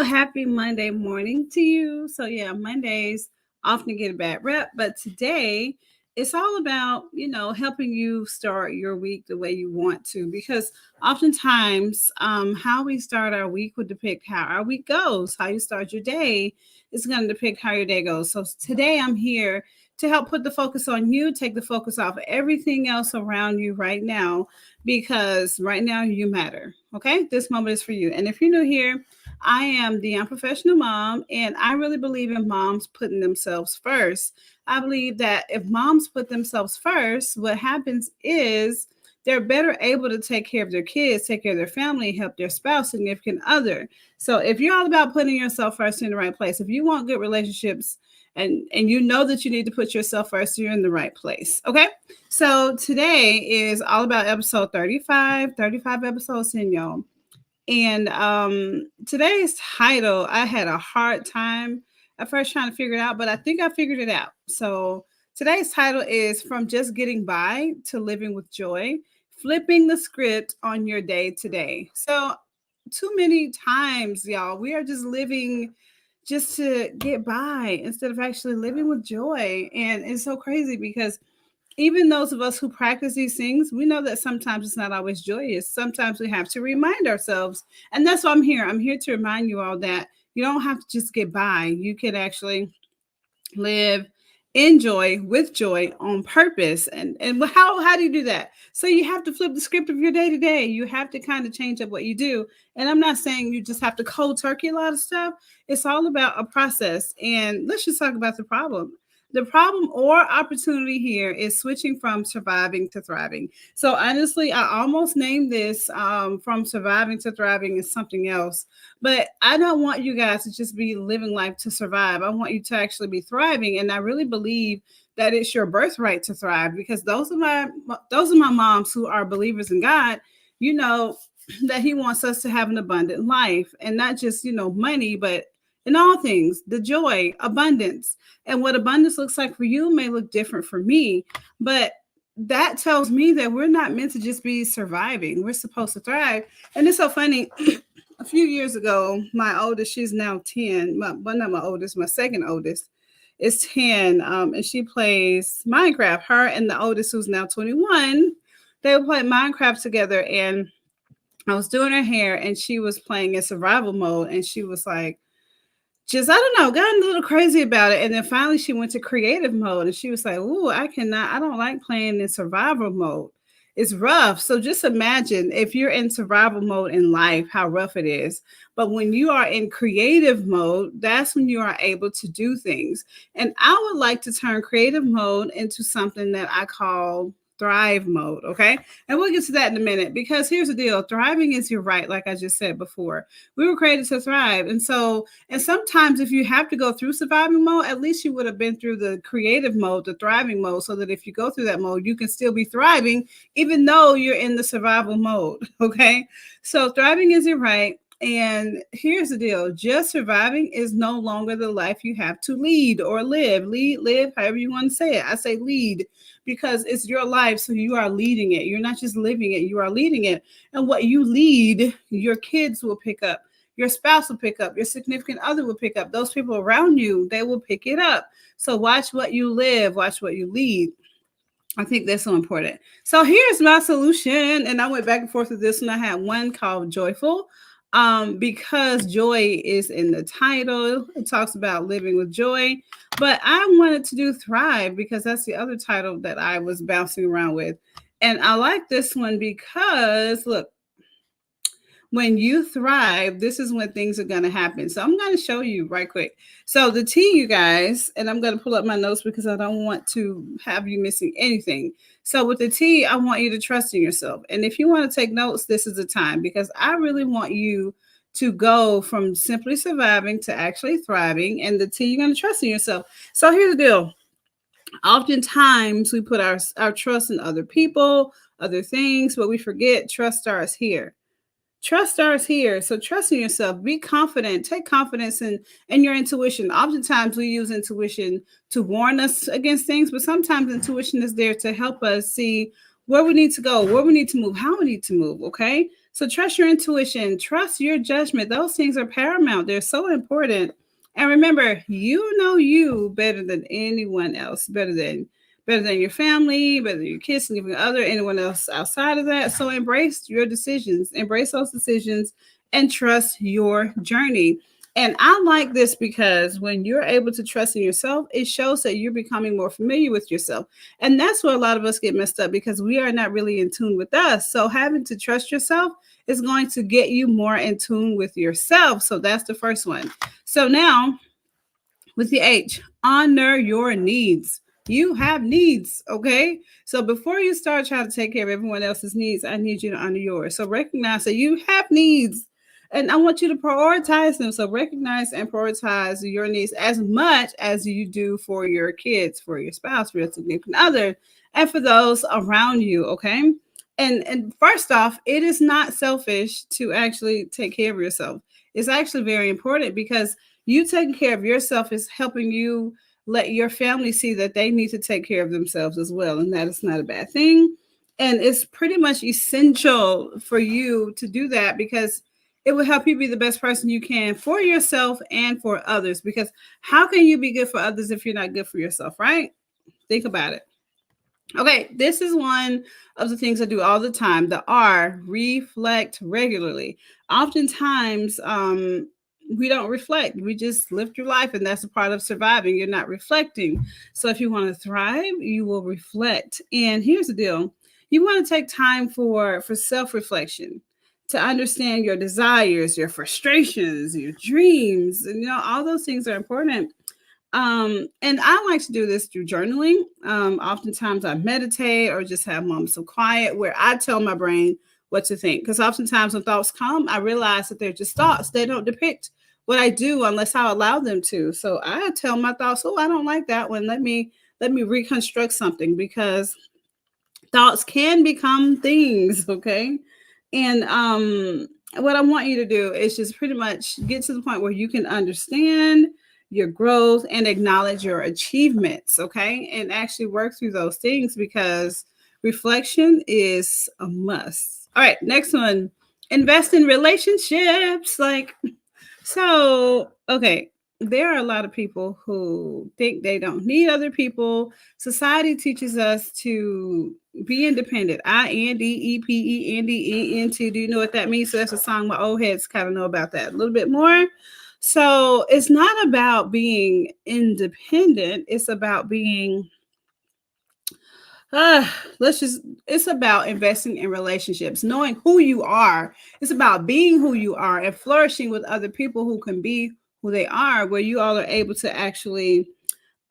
happy Monday morning to you. Mondays often get a bad rep, but today it's all about, helping you start your week the way you want to, because oftentimes how we start our week will depict how our week goes. How you start your day is going to depict how your day goes. So today I'm here to help put the focus on you, take the focus off of everything else around you right now, because right now you matter. Okay, this moment is for you. And if you're new here, I am the unprofessional mom, and I really believe in moms putting themselves first. I believe that if moms put themselves first, what happens is they're better able to take care of their kids, take care of their family, help their spouse, significant other. So if you're all about putting yourself first in the right place, if you want good relationships, and you know that you need to put yourself first, you're in the right place. Okay. So today is all about episode 35 episodes in, y'all. And today's title, I had a hard time at first trying to figure it out, but I think I figured it out. So today's title is From Just Getting By to Living with Joy, Flipping the Script on Your Day Today. So too many times, y'all, we are just living just to get by instead of actually living with joy. And it's so crazy because even those of us who practice these things, we know that sometimes it's not always joyous. Sometimes we have to remind ourselves. And that's why I'm here. I'm here to remind you all that you don't have to just get by. You can actually live in joy, with joy, on purpose. And how do you do that? So you have to flip the script of your day to day. You have to kind of change up what you do. And I'm not saying you just have to cold turkey a lot of stuff. It's all about a process. And let's just talk about the problem. The problem or opportunity here is switching from surviving to thriving. So honestly, I almost named this From Surviving to Thriving is something else. But I don't want you guys to just be living life to survive. I want you to actually be thriving. And I really believe that it's your birthright to thrive, because those are my moms who are believers in God. You know that He wants us to have an abundant life, and not just, money, but in all things, the joy, abundance. And what abundance looks like for you may look different for me. But that tells me that we're not meant to just be surviving. We're supposed to thrive. And it's so funny. A few years ago, my oldest, she's now 10. Not my oldest, my second oldest is 10. And she plays Minecraft. Her and the oldest, who's now 21, they would play Minecraft together. And I was doing her hair, and she was playing in survival mode. And she was like, I don't know, got a little crazy about it. And then finally she went to creative mode, and she was like, "Ooh, I don't like playing in survival mode. It's rough." So just imagine if you're in survival mode in life, how rough it is. But when you are in creative mode, that's when you are able to do things. And I would like to turn creative mode into something that I call thrive mode. Okay. And we'll get to that in a minute, because here's the deal. Thriving is your right. Like I just said before, we were created to thrive. And sometimes if you have to go through surviving mode, at least you would have been through the creative mode, the thriving mode, so that if you go through that mode, you can still be thriving, even though you're in the survival mode. Okay. So thriving is your right. And here's the deal. Just surviving is no longer the life you have to lead or live. Live, however you want to say it. I say lead because it's your life. So you are leading it. You're not just living it. You are leading it. And what you lead, your kids will pick up. Your spouse will pick up. Your significant other will pick up. Those people around you, they will pick it up. So watch what you live. Watch what you lead. I think that's so important. So here's my solution. And I went back and forth with this, and I had one called Joyful. Because joy is in the title. It talks about living with joy, but I wanted to do thrive because that's the other title that I was bouncing around with. And I like this one because look, when you thrive, this is when things are going to happen. So I'm going to show you right quick. So the T, you guys, and I'm going to pull up my notes because I don't want to have you missing anything. So with the T, I want you to trust in yourself. And if you want to take notes, this is the time, because I really want you to go from simply surviving to actually thriving. And the T, you're going to trust in yourself. So here's the deal. Oftentimes we put our trust in other people, other things, but we forget trust starts here. Trust starts here. So trust in yourself. Be confident. Take confidence in your intuition. Oftentimes we use intuition to warn us against things, but sometimes intuition is there to help us see where we need to go, where we need to move, how we need to move. Okay. So trust your intuition, trust your judgment. Those things are paramount. They're so important. And remember, you know you better than anyone else, better than your family, better than your kids, significant other, anyone else outside of that. So embrace your decisions, embrace those decisions, and trust your journey. And I like this because when you're able to trust in yourself, it shows that you're becoming more familiar with yourself. And that's where a lot of us get messed up because we are not really in tune with us. So having to trust yourself is going to get you more in tune with yourself. So that's the first one. So now with the H, honor your needs. You have needs, okay? So before you start trying to take care of everyone else's needs, I need you to honor yours. So recognize that you have needs and I want you to prioritize them. So recognize and prioritize your needs as much as you do for your kids, for your spouse, for your significant other, and for those around you, okay? And first off, it is not selfish to actually take care of yourself. It's actually very important because you taking care of yourself is helping you let your family see that they need to take care of themselves as well. And that is not a bad thing. And it's pretty much essential for you to do that because it will help you be the best person you can for yourself and for others. Because how can you be good for others if you're not good for yourself, right? Think about it. Okay, this is one of the things I do all the time. The R, reflect regularly. Oftentimes, we don't reflect. We just live your life, and that's a part of surviving. You're not reflecting. So, if you want to thrive, you will reflect. And here's the deal: you want to take time for self reflection, to understand your desires, your frustrations, your dreams, and all those things are important. And I like to do this through journaling. Oftentimes I meditate or just have moments of quiet where I tell my brain what to think. Because oftentimes when thoughts come, I realize that they're just thoughts. They don't depict what I do unless I allow them to. So I tell my thoughts, oh, I don't like that one. Let me reconstruct something because thoughts can become things, okay? And what I want you to do is just pretty much get to the point where you can understand your growth and acknowledge your achievements, okay? And actually work through those things because reflection is a must. All right, next one. Invest in relationships. Okay, there are a lot of people who think they don't need other people. Society teaches us to be independent. INDEPENDENT. Do you know what that means? So that's a song my old heads kind of know about that a little bit more. So it's not about being independent. It's about being uh, it's about investing in relationships, knowing who you are. It's about being who you are and flourishing with other people who can be who they are, where you all are able to actually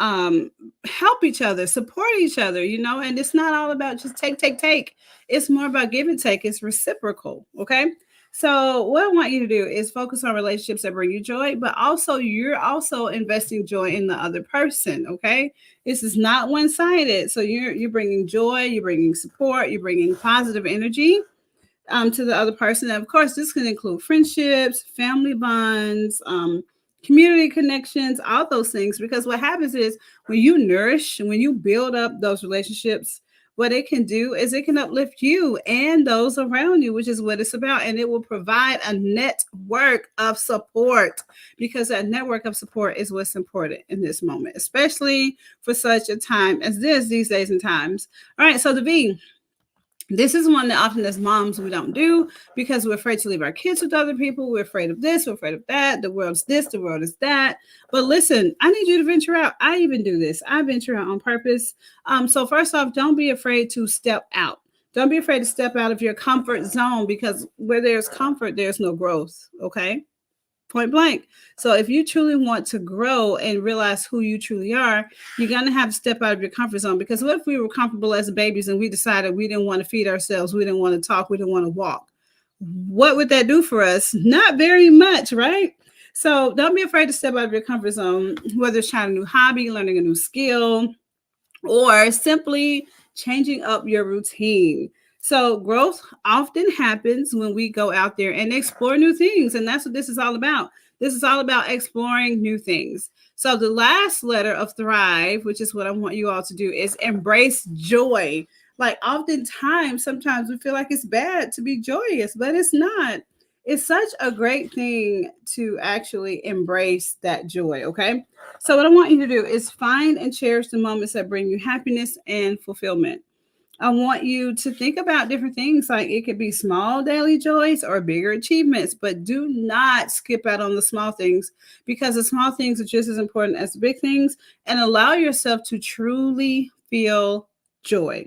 um help each other, support each other, and it's not all about just take. It's more about give and take. It's reciprocal, okay? So what I want you to do is focus on relationships that bring you joy, but also you're also investing joy in the other person, okay? This is not one-sided. So you're bringing joy, you're bringing support, you're bringing positive energy to the other person. And of course, this can include friendships, family bonds, community connections, all those things. Because what happens is when you nourish, when you build up those relationships, what it can do is it can uplift you and those around you, which is what it's about. And it will provide a network of support because that network of support is what's important in this moment, especially for such a time as this, these days and times. All right, so the V. This is one that often as moms we don't do because we're afraid to leave our kids with other people. We're afraid of this, we're afraid of that. The world's this, the world is that. But listen, I need you to venture out. I even do this. I venture out on purpose. So first off, don't be afraid to step out. Don't be afraid to step out of your comfort zone because where there's comfort, there's no growth. Okay. Point blank. So if you truly want to grow and realize who you truly are, you're going to have to step out of your comfort zone. Because what if we were comfortable as babies and we decided we didn't want to feed ourselves, we didn't want to talk, we didn't want to walk? What would that do for us? Not very much, right? So don't be afraid to step out of your comfort zone, whether it's trying a new hobby, learning a new skill, or simply changing up your routine. So, growth often happens when we go out there and explore new things. And that's what this is all about. This is all about exploring new things. So, the last letter of thrive, which is what I want you all to do, is embrace joy. Like oftentimes, sometimes we feel like it's bad to be joyous, but it's not. It's such a great thing to actually embrace that joy, okay? So what I want you to do is find and cherish the moments that bring you happiness and fulfillment. I want you to think about different things, like it could be small daily joys or bigger achievements, but do not skip out on the small things, because the small things are just as important as the big things, and allow yourself to truly feel joy,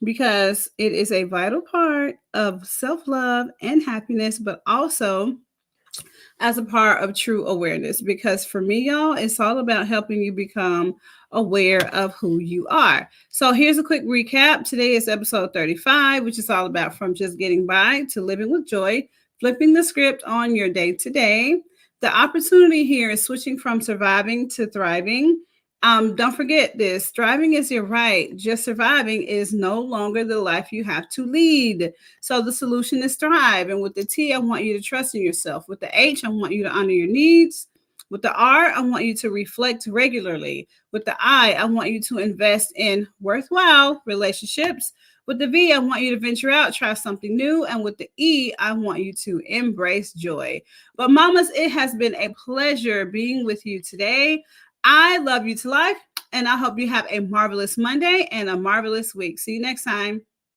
because it is a vital part of self love and happiness, but also as a part of true awareness. Because for me, y'all, it's all about helping you become aware of who you are. So here's a quick recap. Today is episode 35, which is all about from just getting by to living with joy, flipping the script on your day to day. The opportunity here is switching from surviving to thriving. Don't forget this: thriving is your right, just surviving is no longer the life you have to lead. So the solution is thrive. And with the T, I want you to trust in yourself. With the H, I want you to honor your needs. With the R, I want you to reflect regularly. With the I want you to invest in worthwhile relationships. With the V, I want you to venture out, try something new. And with the E, I want you to embrace joy. But mamas, it has been a pleasure being with you today. I love you to life, and I hope you have a marvelous Monday and a marvelous week. See you next time.